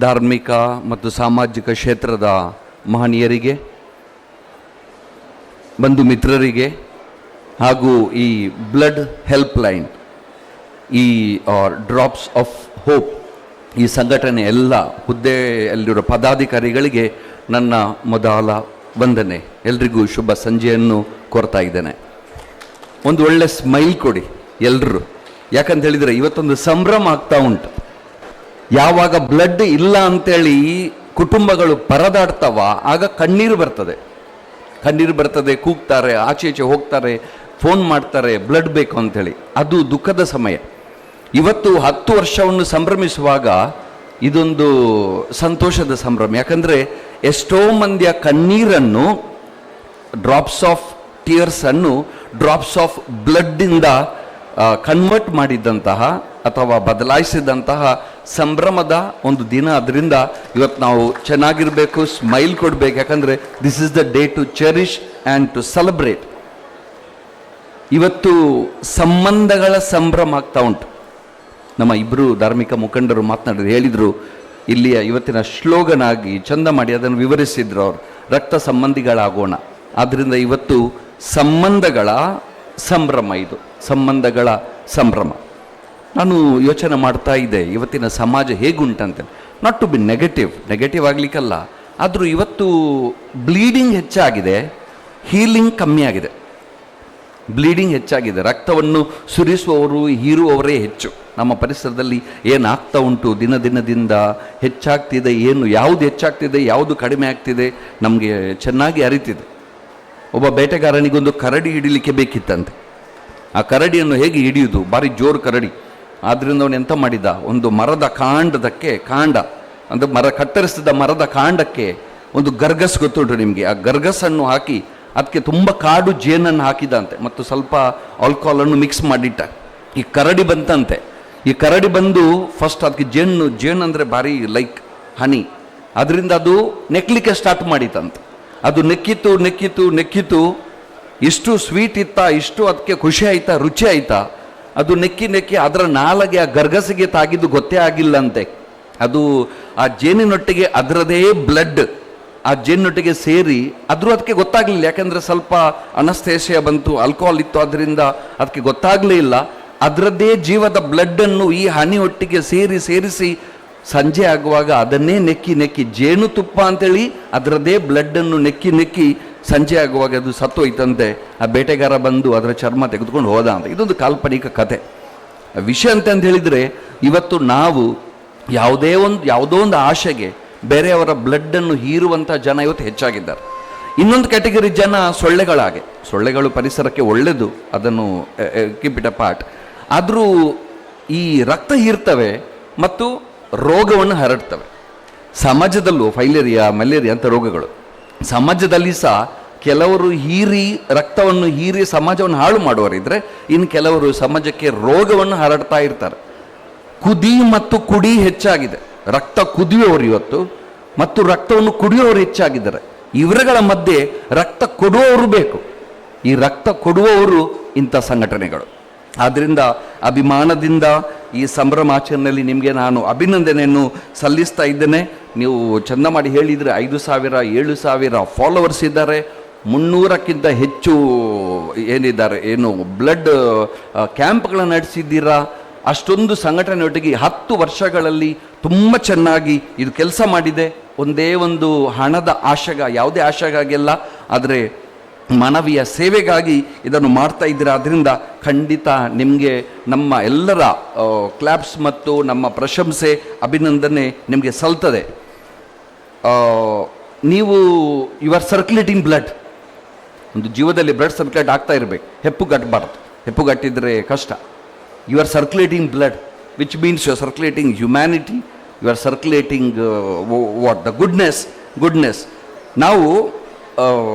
ಧಾರ್ಮಿಕ ಮತ್ತು ಸಾಮಾಜಿಕ ಕ್ಷೇತ್ರದ ಮಹನೀಯರಿಗೆ, ಬಂಧು ಮಿತ್ರರಿಗೆ ಹಾಗೂ ಈ ಬ್ಲಡ್ ಹೆಲ್ಪ್ ಲೈನ್, ಈ ಡ್ರಾಪ್ಸ್ ಆಫ್ ಹೋಪ್ ಈ ಸಂಘಟನೆ ಎಲ್ಲ ಹುದ್ದೆಯಲ್ಲಿರೋ ಪದಾಧಿಕಾರಿಗಳಿಗೆ ನನ್ನ ಮೊದಲ ವಂದನೆ. ಎಲ್ರಿಗೂ ಶುಭ ಸಂಜೆಯನ್ನು ಕೋರ್ತಾ ಇದ್ದೇನೆ. ಒಂದು ಒಳ್ಳೆ ಸ್ಮೈಲ್ ಕೊಡಿ ಎಲ್ಲರೂ, ಯಾಕಂತ ಹೇಳಿದರೆ ಇವತ್ತೊಂದು ಸಂಭ್ರಮ ಆಗ್ತಾ ಉಂಟು. ಯಾವಾಗ ಬ್ಲಡ್ ಇಲ್ಲ ಅಂತೇಳಿ ಕುಟುಂಬಗಳು ಪರದಾಡ್ತಾವ ಆಗ ಕಣ್ಣೀರು ಬರ್ತದೆ, ಕೂಗ್ತಾರೆ, ಆಚೆ ಈಚೆ ಹೋಗ್ತಾರೆ, ಫೋನ್ ಮಾಡ್ತಾರೆ ಬ್ಲಡ್ ಬೇಕು ಅಂಥೇಳಿ. ಅದು ದುಃಖದ ಸಮಯ. ಇವತ್ತು 10 ವರ್ಷವನ್ನು ಸಂಭ್ರಮಿಸುವಾಗ ಇದೊಂದು ಸಂತೋಷದ ಸಂಭ್ರಮ. ಯಾಕಂದರೆ ಎಷ್ಟೋ ಮಂದಿಯ ಕಣ್ಣೀರನ್ನು, ಡ್ರಾಪ್ಸ್ ಆಫ್ ಟಿಯರ್ಸನ್ನು ಡ್ರಾಪ್ಸ್ ಆಫ್ ಬ್ಲಡ್ಡಿಂದ ಕನ್ವರ್ಟ್ ಮಾಡಿದ್ದಂತಹ ಅಥವಾ ಬದಲಾಯಿಸಿದಂತಹ ಸಂಭ್ರಮದ ಒಂದು ದಿನ. ಅದರಿಂದ ಇವತ್ತು ನಾವು ಚೆನ್ನಾಗಿರಬೇಕು, ಸ್ಮೈಲ್ ಕೊಡಬೇಕು. ಯಾಕಂದರೆ this is the day to cherish and to celebrate. ಇವತ್ತು ಸಂಬಂಧಗಳ ಸಂಭ್ರಮ ಆಗ್ತಾ ಉಂಟು. ನಮ್ಮ ಇಬ್ಬರು ಧಾರ್ಮಿಕ ಮುಖಂಡರು ಮಾತನಾಡಿದ್ರು, ಹೇಳಿದರು, ಇಲ್ಲಿಯ ಇವತ್ತಿನ ಸ್ಲೋಗನ್ ಆಗಿ ಚಂದ ಮಾಡಿ ಅದನ್ನು ವಿವರಿಸಿದ್ರು ಅವರು, ರಕ್ತ ಸಂಬಂಧಿಗಳಾಗೋಣ. ಆದ್ದರಿಂದ ಇವತ್ತು ಸಂಬಂಧಗಳ ಸಂಭ್ರಮ, ಇದು ಸಂಬಂಧಗಳ ಸಂಭ್ರಮ. ನಾನು ಯೋಚನೆ ಮಾಡ್ತಾ ಇದ್ದೆ ಇವತ್ತಿನ ಸಮಾಜ ಹೇಗುಂಟಂತೆ. ನಾಟ್ ಟು ಬಿ ನೆಗೆಟಿವ್ ಆಗಲಿಕ್ಕಲ್ಲ, ಆದರೂ ಇವತ್ತು ಬ್ಲೀಡಿಂಗ್ ಹೆಚ್ಚಾಗಿದೆ, ಹೀಲಿಂಗ್ ಕಮ್ಮಿ ಆಗಿದೆ. ಬ್ಲೀಡಿಂಗ್ ಹೆಚ್ಚಾಗಿದೆ, ರಕ್ತವನ್ನು ಸುರಿಸುವವರು ಹೀರುವವರೇ ಹೆಚ್ಚು. ನಮ್ಮ ಪರಿಸರದಲ್ಲಿ ಏನಾಗ್ತಾ ಉಂಟು, ದಿನದಿಂದ ಹೆಚ್ಚಾಗ್ತಿದೆ, ಯಾವುದು ಹೆಚ್ಚಾಗ್ತಿದೆ, ಯಾವುದು ಕಡಿಮೆ ಆಗ್ತಿದೆ ನಮಗೆ ಚೆನ್ನಾಗಿ ಅರಿತಿದೆ. ಒಬ್ಬ ಬೇಟೆಗಾರನಿಗೊಂದು ಕರಡಿ ಹಿಡಿಲಿಕ್ಕೆ ಬೇಕಿತ್ತಂತೆ. ಆ ಕರಡಿಯನ್ನು ಹೇಗೆ ಹಿಡಿಯುವುದು, ಭಾರಿ ಜೋರು ಕರಡಿ. ಆದ್ದರಿಂದ ಅವನು ಎಂತ ಮಾಡಿದ, ಒಂದು ಮರದ ಕಾಂಡ ಅಂದರೆ ಕತ್ತರಿಸಿದ ಮರದ ಕಾಂಡಕ್ಕೆ ಒಂದು ಗರ್ಗಸ್ ಗೊತ್ತುಂಟು ನಿಮಗೆ, ಆ ಗರ್ಗಸನ್ನು ಹಾಕಿ ಅದಕ್ಕೆ ತುಂಬ ಕಾಡು ಜೇನನ್ನು ಹಾಕಿದಂತೆ ಮತ್ತು ಸ್ವಲ್ಪ ಆಲ್ಕೋಹಾಲನ್ನು ಮಿಕ್ಸ್ ಮಾಡಿಟ್ಟ. ಈ ಕರಡಿ ಬಂತಂತೆ. ಈ ಕರಡಿ ಬಂದು ಫಸ್ಟ್ ಅದಕ್ಕೆ ಜೇನು ಅಂದರೆ ಭಾರಿ ಲೈಕ್ ಹನಿ, ಅದರಿಂದ ಅದು ನೆಕ್ಕಲಿಕ್ಕೆ ಸ್ಟಾರ್ಟ್ ಮಾಡಿತಂತೆ. ಅದು ನೆಕ್ಕಿತು, ಇಷ್ಟು ಸ್ವೀಟ್ ಇತ್ತಾ, ಇಷ್ಟು ಅದಕ್ಕೆ ಖುಷಿ ಆಯ್ತಾ, ರುಚಿ ಆಯ್ತಾ, ಅದು ನೆಕ್ಕಿ ಅದರ ನಾಲಗೆ ಆ ಗರ್ಗಸಿಗೆ ತಾಗಿದ್ದು ಗೊತ್ತೇ ಆಗಿಲ್ಲಂತೆ. ಅದು ಆ ಜೇನಿನೊಟ್ಟಿಗೆ ಅದರದೇ ಬ್ಲಡ್ ಆ ಜೇನಿನೊಟ್ಟಿಗೆ ಸೇರಿ ಅದಕ್ಕೆ ಗೊತ್ತಾಗಲಿಲ್ಲ. ಯಾಕೆಂದರೆ ಸ್ವಲ್ಪ ಅನಸ್ತೇಸಿಯಾ ಬಂತು, ಆಲ್ಕೋಹಾಲ್ ಇತ್ತು, ಅದರಿಂದ ಅದಕ್ಕೆ ಗೊತ್ತಾಗಲೇ ಇಲ್ಲ. ಅದರದ್ದೇ ಜೀವದ ಬ್ಲಡ್ಡನ್ನು ಈ ಹನಿ ಒಟ್ಟಿಗೆ ಸೇರಿಸಿ ಸಂಜೆ ಆಗುವಾಗ ಅದನ್ನೇ ನೆಕ್ಕಿ ಜೇನುತುಪ್ಪ ಅಂತೇಳಿ ಅದರದ್ದೇ ಬ್ಲಡ್ಡನ್ನು ನೆಕ್ಕಿ ಸಂಜೆ ಆಗುವಾಗ ಅದು ಸತ್ತೋಯ್ತಂತೆ. ಆ ಬೇಟೆಗಾರ ಬಂದು ಅದರ ಚರ್ಮ ತೆಗೆದುಕೊಂಡು ಹೋದ ಅಂತ. ಇದೊಂದು ಕಾಲ್ಪನಿಕ ಕಥೆ. ವಿಷಯ ಅಂತ ಹೇಳಿದರೆ ಇವತ್ತು ನಾವು ಯಾವುದೋ ಒಂದು ಆಶೆಗೆ ಬೇರೆಯವರ ಬ್ಲಡ್ಡನ್ನು ಹೀರುವಂಥ ಜನ ಇವತ್ತು ಹೆಚ್ಚಾಗಿದ್ದಾರೆ. ಇನ್ನೊಂದು ಕ್ಯಾಟಗರಿ ಜನ ಸೊಳ್ಳೆಗಳು ಪರಿಸರಕ್ಕೆ ಒಳ್ಳೆಯದು, ಅದನ್ನು ಕೀಪ್ ಇಟ್ ಅ ಪಾರ್ಟ್. ಆದರೂ ಈ ರಕ್ತ ಹೀರ್ತವೆ ಮತ್ತು ರೋಗವನ್ನು ಹರಡ್ತವೆ. ಸಮಾಜದಲ್ಲೂ ಫೈಲೇರಿಯಾ, ಮಲೇರಿಯಾ ಅಂತ ರೋಗಗಳು ಸಮಾಜದಲ್ಲಿ ಸಹ ಕೆಲವರು ರಕ್ತವನ್ನು ಹೀರಿ ಸಮಾಜವನ್ನು ಹಾಳು ಮಾಡುವವರಿದ್ದರೆ, ಇನ್ನು ಕೆಲವರು ಸಮಾಜಕ್ಕೆ ರೋಗವನ್ನು ಹರಡ್ತಾ ಇರ್ತಾರೆ. ಕುಡಿ ಹೆಚ್ಚಾಗಿದೆ. ರಕ್ತ ಕುದಿಯುವವರು ಇವತ್ತು ಮತ್ತು ರಕ್ತವನ್ನು ಕುಡಿಯುವವರು ಹೆಚ್ಚಾಗಿದ್ದಾರೆ. ಇವರುಗಳ ಮಧ್ಯೆ ರಕ್ತ ಕೊಡುವವರು ಬೇಕು. ಈ ರಕ್ತ ಕೊಡುವವರು ಇಂಥ ಸಂಘಟನೆಗಳು. ಆದ್ದರಿಂದ ಅಭಿಮಾನದಿಂದ ಈ ಸಂಭ್ರಮಾಚರಣೆಯಲ್ಲಿ ನಿಮಗೆ ನಾನು ಅಭಿನಂದನೆಯನ್ನು ಸಲ್ಲಿಸ್ತಾ ಇದ್ದೇನೆ. ನೀವು ಚಂದ ಮಾಡಿ ಹೇಳಿದರೆ 5,000 7,000 ಫಾಲೋವರ್ಸ್ ಇದ್ದಾರೆ, 300ಕ್ಕಿಂತ ಹೆಚ್ಚು ಬ್ಲಡ್ ಕ್ಯಾಂಪ್ಗಳನ್ನು ನಡೆಸಿದ್ದೀರಾ. ಅಷ್ಟೊಂದು ಸಂಘಟನೆಯೊಟ್ಟಿಗೆ 10 ವರ್ಷಗಳಲ್ಲಿ ತುಂಬ ಚೆನ್ನಾಗಿ ಇದು ಕೆಲಸ ಮಾಡಿದೆ. ಒಂದೇ ಒಂದು ಹಣದ ಯಾವುದೇ ಆಶೆಗಾಗಿಲ್ಲ, ಆದರೆ ಮಾನವೀಯ ಸೇವೆಗಾಗಿ ಇದನ್ನು ಮಾಡ್ತಾ ಇದ್ದೀರಾ. ಅದರಿಂದ ಖಂಡಿತ ನಿಮಗೆ ನಮ್ಮ ಎಲ್ಲರ ಕ್ಲಾಪ್ಸ್ ಮತ್ತು ನಮ್ಮ ಪ್ರಶಂಸೆ, ಅಭಿನಂದನೆ ನಿಮಗೆ ಸಲ್ತದೆ. ನೀವು ಯು ಆರ್ ಸರ್ಕ್ಯುಲೇಟಿಂಗ್ ಬ್ಲಡ್. ಒಂದು ಜೀವದಲ್ಲಿ ಬ್ಲಡ್ ಸರ್ಕ್ಯುಲೇಟ್ ಆಗ್ತಾ ಇರಬೇಕು, ಹೆಪ್ಪುಗಟ್ಟಬಾರ್ದು. ಹೆಪ್ಪುಗಟ್ಟಿದ್ರೆ ಕಷ್ಟ. You are circulating blood, which means you are circulating humanity, you are circulating what the goodness. ನಾವು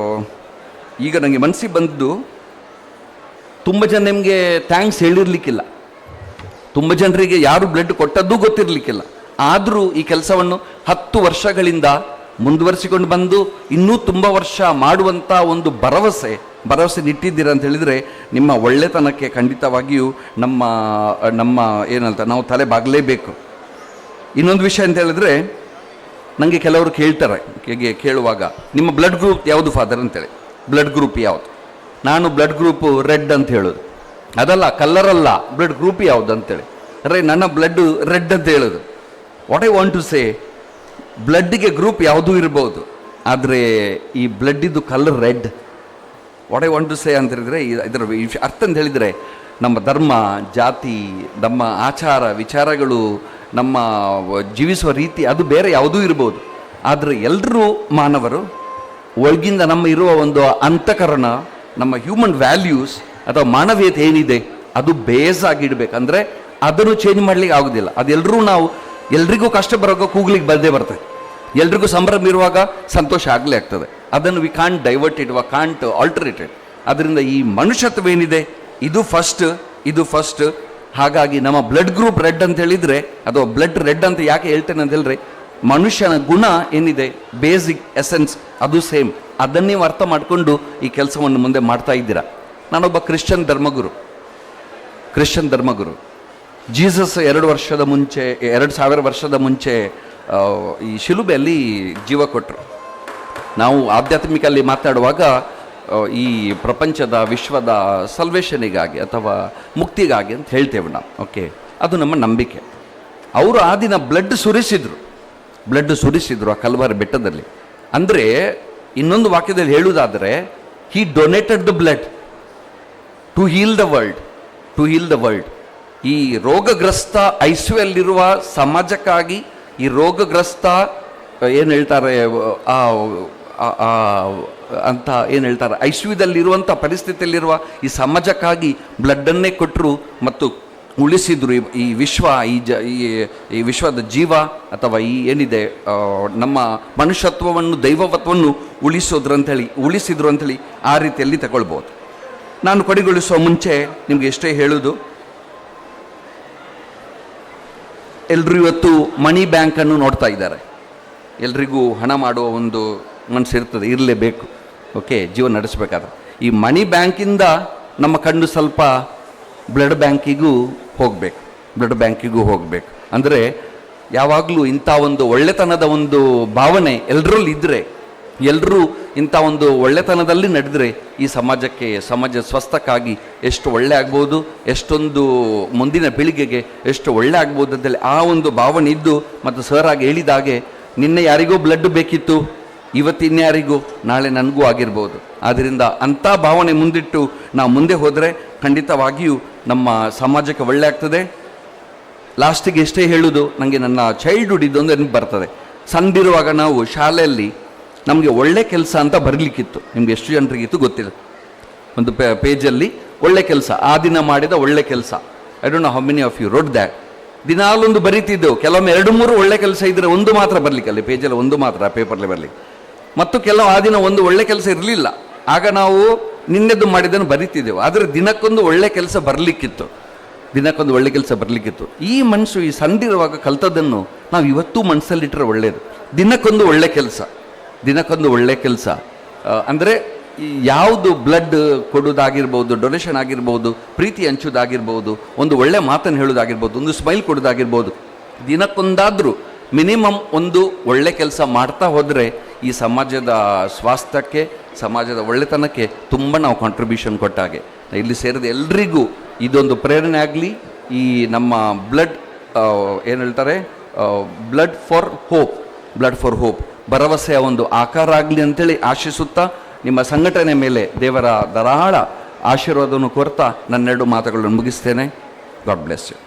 ಈಗ ನನಗೆ ಮನಸ್ಸಿಗೆ ಬಂದು ತುಂಬ ಜನ ನಿಮಗೆ ಥ್ಯಾಂಕ್ಸ್ ಹೇಳಿರಲಿಕ್ಕಿಲ್ಲ, ತುಂಬ ಜನರಿಗೆ ಯಾರು ಬ್ಲಡ್ ಕೊಟ್ಟದ್ದೂ ಗೊತ್ತಿರಲಿಕ್ಕಿಲ್ಲ. ಆದರೂ ಈ ಕೆಲಸವನ್ನು 10 ವರ್ಷಗಳಿಂದ ಮುಂದುವರಿಸಿಕೊಂಡು ಬಂದು ಇನ್ನೂ ತುಂಬ ವರ್ಷ ಮಾಡುವಂಥ ಒಂದು ಭರವಸೆ ಇಟ್ಟಿದ್ದೀರ ಅಂತ ಹೇಳಿದರೆ ನಿಮ್ಮ ಒಳ್ಳೆತನಕ್ಕೆ ಖಂಡಿತವಾಗಿಯೂ ನಮ್ಮ ಏನಂತ ನಾವು ತಲೆ ಬಾಗಲೇಬೇಕು. ಇನ್ನೊಂದು ವಿಷಯ ಅಂತ ಹೇಳಿದ್ರೆ, ನನಗೆ ಕೆಲವರು ಕೇಳ್ತಾರೆ ಕೇಳುವಾಗ ನಿಮ್ಮ ಬ್ಲಡ್ ಗ್ರೂಪ್ ಯಾವುದು ಫಾದರ್ ಅಂತೇಳಿ, ಬ್ಲಡ್ ಗ್ರೂಪ್ ಯಾವುದು? ನಾನು ಬ್ಲಡ್ ಗ್ರೂಪು ರೆಡ್ ಅಂತ ಹೇಳೋದು. ಅದಲ್ಲ, ಕಲ್ಲರಲ್ಲ, ಬ್ಲಡ್ ಗ್ರೂಪ್ ಯಾವುದು ಅಂತೇಳಿ. ನನ್ನ ಬ್ಲಡ್ ರೆಡ್ ಅಂತ ಹೇಳೋದು. What I want to say, ಬ್ಲಡ್ಗೆ ಗ್ರೂಪ್ ಯಾವುದೂ ಇರ್ಬೋದು, ಆದರೆ ಈ ಬ್ಲಡ್ಡಿದ್ದು colour red. What I want to say ಅಂತ ಹೇಳಿದರೆ, ಇದರ ಅರ್ಥ ಅಂತ ಹೇಳಿದರೆ, ನಮ್ಮ ಧರ್ಮ, ಜಾತಿ, ನಮ್ಮ ಆಚಾರ ವಿಚಾರಗಳು, ನಮ್ಮ ಜೀವಿಸುವ ರೀತಿ ಅದು ಬೇರೆ ಯಾವುದೂ ಇರ್ಬೋದು, ಆದರೆ ಎಲ್ಲರೂ ಮಾನವರು. ಒಳಗಿಂದ ನಮ್ಮ ಇರುವ ಒಂದು ಅಂತಃಕರಣ, ನಮ್ಮ ಹ್ಯೂಮನ್ ವ್ಯಾಲ್ಯೂಸ್ ಅಥವಾ ಮಾನವೀಯತೆ ಏನಿದೆ ಅದು ಬೇಸ್ ಆಗಿ ಇಡಬೇಕಂದ್ರೆ ಅದನ್ನು ಚೇಂಜ್ ಮಾಡಲಿಕ್ಕೆ ಆಗೋದಿಲ್ಲ. ಅದೆಲ್ಲರೂ ನಾವು ಎಲ್ರಿಗೂ ಕಷ್ಟ ಬರುವಾಗ ಕೂಗ್ಲಿಕ್ಕೆ ಬಂದೇ ಬರ್ತದೆ, ಎಲ್ರಿಗೂ ಸಂಭ್ರಮ ಇರುವಾಗ ಸಂತೋಷ ಆಗಲೇ ಆಗ್ತದೆ. ಅದನ್ನು we can't divert it, can't alterated. ಅದರಿಂದ ಈ ಮನುಷ್ಯತ್ವೇನಿದೆ ಇದು ಫಸ್ಟ್. ಹಾಗಾಗಿ ನಮ್ಮ ಬ್ಲಡ್ ಗ್ರೂಪ್ ರೆಡ್ ಅಂತ ಹೇಳಿದರೆ, ಅಥವಾ ಬ್ಲಡ್ ರೆಡ್ ಅಂತ ಯಾಕೆ ಹೇಳ್ತೇನೆ ಅಂತ ಹೇಳಿದ್ರೆ, ಮನುಷ್ಯನ ಗುಣ ಏನಿದೆ, ಬೇಸಿಕ್ ಎಸೆನ್ಸ್ ಅದು ಸೇಮ್. ಅದನ್ನೇ ನೀವು ಅರ್ಥ ಮಾಡಿಕೊಂಡು ಈ ಕೆಲಸವನ್ನು ಮುಂದೆ ಮಾಡ್ತಾ ಇದ್ದೀರಾ. ನಾನೊಬ್ಬ ಕ್ರಿಶ್ಚಿಯನ್ ಧರ್ಮಗುರು. ಜೀಸಸ್ 2000 ವರ್ಷದ ಮುಂಚೆ ಈ ಶಿಲುಬೆಯಲ್ಲಿ ಜೀವ ಕೊಟ್ಟರು. ನಾವು ಆಧ್ಯಾತ್ಮಿಕಲ್ಲಿ ಮಾತಾಡುವಾಗ ಈ ಪ್ರಪಂಚದ ವಿಶ್ವದ ಸಲ್ವೇಷನಿಗಾಗಿ ಅಥವಾ ಮುಕ್ತಿಗಾಗಿ ಅಂತ ಹೇಳ್ತೇವೆ ನಾವು. ಓಕೆ, ಅದು ನಮ್ಮ ನಂಬಿಕೆ. ಅವರು ಆ ದಿನ ಬ್ಲಡ್ ಸುರಿಸಿದ್ರು ಆ ಕಲ್ವಾರಿ ಬೆಟ್ಟದಲ್ಲಿ. ಅಂದರೆ ಇನ್ನೊಂದು ವಾಕ್ಯದಲ್ಲಿ ಹೇಳುವುದಾದರೆ, he donated the blood to heal the world. ಈ ರೋಗಗ್ರಸ್ತ ಐಸಿಯುಯಲ್ಲಿರುವ ಸಮಾಜಕ್ಕಾಗಿ, ಈ ರೋಗಗ್ರಸ್ತ ಏನು ಹೇಳ್ತಾರೆ ಅಂತ ಏನು ಹೇಳ್ತಾರೆ, ಐಸಿಯುದಲ್ಲಿರುವಂಥ ಪರಿಸ್ಥಿತಿಯಲ್ಲಿರುವ ಈ ಸಮಾಜಕ್ಕಾಗಿ ಬ್ಲಡ್ಡನ್ನೇ ಕೊಟ್ಟರು ಮತ್ತು ಉಳಿಸಿದ್ರು ಈ ವಿಶ್ವ, ಈ ವಿಶ್ವದ ಜೀವ ಅಥವಾ ಈ ಏನಿದೆ ನಮ್ಮ ಮನುಷ್ಯತ್ವವನ್ನು, ದೈವತ್ವವನ್ನು ಉಳಿಸಿದ್ರು ಅಂಥೇಳಿ ಆ ರೀತಿಯಲ್ಲಿ ತಗೊಳ್ಬೋದು. ನಾನು ಕೊನೆಗೊಳಿಸುವ ಮುಂಚೆ ನಿಮಗೆ ಎಷ್ಟೇ ಹೇಳೋದು, ಎಲ್ಲರೂ ಇವತ್ತು ಮನಿ ಬ್ಯಾಂಕನ್ನು ನೋಡ್ತಾ ಇದ್ದಾರೆ. ಎಲ್ರಿಗೂ ಹಣ ಮಾಡುವ ಒಂದು ಮನಸ್ಸಿರ್ತದೆ, ಇರಲೇಬೇಕು. ಓಕೆ, ಜೀವನ ನಡೆಸಬೇಕಾದ್ರೆ ಈ ಮನಿ ಬ್ಯಾಂಕಿಂದ ನಮ್ಮ ಕಣ್ಣು ಸ್ವಲ್ಪ ಬ್ಲಡ್ ಬ್ಯಾಂಕಿಗೂ ಹೋಗಬೇಕು. ಅಂದರೆ ಯಾವಾಗಲೂ ಇಂಥ ಒಂದು ಒಳ್ಳೆತನದ ಒಂದು ಭಾವನೆ ಎಲ್ಲರಲ್ಲಿ ಇದ್ದರೆ, ಎಲ್ಲರೂ ಇಂಥ ಒಂದು ಒಳ್ಳೆತನದಲ್ಲಿ ನಡೆದರೆ ಈ ಸಮಾಜ ಸ್ವಸ್ಥಕ್ಕಾಗಿ ಎಷ್ಟು ಒಳ್ಳೆ ಆಗ್ಬೋದು, ಎಷ್ಟೊಂದು ಮುಂದಿನ ಪೀಳಿಗೆಗೆ ಎಷ್ಟು ಒಳ್ಳೆ ಆಗ್ಬೋದು ಅಂತೇಳಿ ಆ ಒಂದು ಭಾವನೆ ಇದ್ದು, ಮತ್ತು ಸರ್ ಆಗಿ ಹೇಳಿದಾಗೆ, ನಿನ್ನೆ ಯಾರಿಗೂ ಬ್ಲಡ್ ಬೇಕಿತ್ತು, ಇವತ್ತಿನ್ಯಾರಿಗೂ, ನಾಳೆ ನನಗೂ ಆಗಿರ್ಬೋದು. ಆದ್ದರಿಂದ ಅಂಥ ಭಾವನೆ ಮುಂದಿಟ್ಟು ನಾವು ಮುಂದೆ ಹೋದರೆ ಖಂಡಿತವಾಗಿಯೂ ನಮ್ಮ ಸಮಾಜಕ್ಕೆ ಒಳ್ಳೆ ಆಗ್ತದೆ. ಲಾಸ್ಟಿಗೆ ಎಷ್ಟೇ ಹೇಳೋದು, ನನಗೆ ನನ್ನ ಚೈಲ್ಡ್ಹುಡ್ ಇದೊಂದು ನೆನಪು ಬರ್ತದೆ. ಸಣ್ಣದಿರುವಾಗ ನಾವು ಶಾಲೆಯಲ್ಲಿ ನಮಗೆ ಒಳ್ಳೆ ಕೆಲಸ ಅಂತ ಬರಲಿಕ್ಕಿತ್ತು. ನಿಮ್ಗೆ ಎಷ್ಟು ಜನರಿಗಿತ್ತು ಗೊತ್ತಿಲ್ಲ. ಒಂದು ಪೇಜಲ್ಲಿ ಒಳ್ಳೆ ಕೆಲಸ, ಆ ದಿನ ಮಾಡಿದ ಒಳ್ಳೆ ಕೆಲಸ. I don't know how many of you wrote that. ದಿನಾಲೊಂದು ಬರೀತಿದ್ದೆವು. ಕೆಲವೊಮ್ಮೆ 2-3 ಒಳ್ಳೆ ಕೆಲಸ ಇದ್ದರೆ ಒಂದು ಮಾತ್ರ ಬರಲಿಕ್ಕಲ್ಲಿ ಪೇಜಲ್ಲಿ, ಒಂದು ಮಾತ್ರ ಪೇಪರ್ಲಿ ಬರಲಿಕ್ಕೆ. ಮತ್ತು ಕೆಲವು ಆ ದಿನ ಒಂದು ಒಳ್ಳೆ ಕೆಲಸ ಇರಲಿಲ್ಲ, ಆಗ ನಾವು ನಿನ್ನೆದು ಮಾಡಿದ್ದನ್ನು ಬರೀತಿದ್ದೆವು. ಆದರೆ ದಿನಕ್ಕೊಂದು ಒಳ್ಳೆ ಕೆಲಸ ಬರಲಿಕ್ಕಿತ್ತು. ಈ ಮನಸ್ಸು ಈ ಸಣ್ಣಿರುವಾಗ ಕಲ್ತದ್ದನ್ನು ನಾವು ಇವತ್ತೂ ಮನಸ್ಸಲ್ಲಿಟ್ಟರೆ ಒಳ್ಳೆಯದು. ದಿನಕ್ಕೊಂದು ಒಳ್ಳೆ ಕೆಲಸ ಅಂದರೆ ಯಾವುದು ಬ್ಲಡ್ ಕೊಡೋದಾಗಿರ್ಬೋದು, ಡೊನೇಷನ್ ಆಗಿರ್ಬೋದು, ಪ್ರೀತಿ ಹಂಚೋದಾಗಿರ್ಬೋದು, ಒಂದು ಒಳ್ಳೆ ಮಾತನ್ನು ಹೇಳೋದಾಗಿರ್ಬೋದು, ಒಂದು ಸ್ಮೈಲ್ ಕೊಡೋದಾಗಿರ್ಬೋದು, ದಿನಕ್ಕೊಂದಾದರೂ ಮಿನಿಮಮ್ ಒಂದು ಒಳ್ಳೆ ಕೆಲಸ ಮಾಡ್ತಾ ಹೋದರೆ ಈ ಸಮಾಜದ ಸ್ವಾಸ್ಥ್ಯಕ್ಕೆ, ಸಮಾಜದ ಒಳ್ಳೆತನಕ್ಕೆ ತುಂಬ ನಾವು ಕಾಂಟ್ರಿಬ್ಯೂಷನ್ ಕೊಟ್ಟಾಗೆ. ಇಲ್ಲಿ ಸೇರಿದ ಎಲ್ರಿಗೂ ಇದೊಂದು ಪ್ರೇರಣೆ ಆಗಲಿ. ಈ ನಮ್ಮ ಬ್ಲಡ್ ಏನು ಹೇಳ್ತಾರೆ, ಬ್ಲಡ್ ಫಾರ್ ಹೋಪ್ ಭರವಸೆಯ ಒಂದು ಆಕಾರ ಆಗಲಿ ಅಂತೇಳಿ ಆಶಿಸುತ್ತಾ, ನಿಮ್ಮ ಸಂಘಟನೆ ಮೇಲೆ ದೇವರ ಧಾರಾಳ ಆಶೀರ್ವಾದವನ್ನು ಕೋರ್ತಾ ನನ್ನೆರಡು ಮಾತುಗಳನ್ನು ಮುಗಿಸ್ತೇನೆ. God bless you.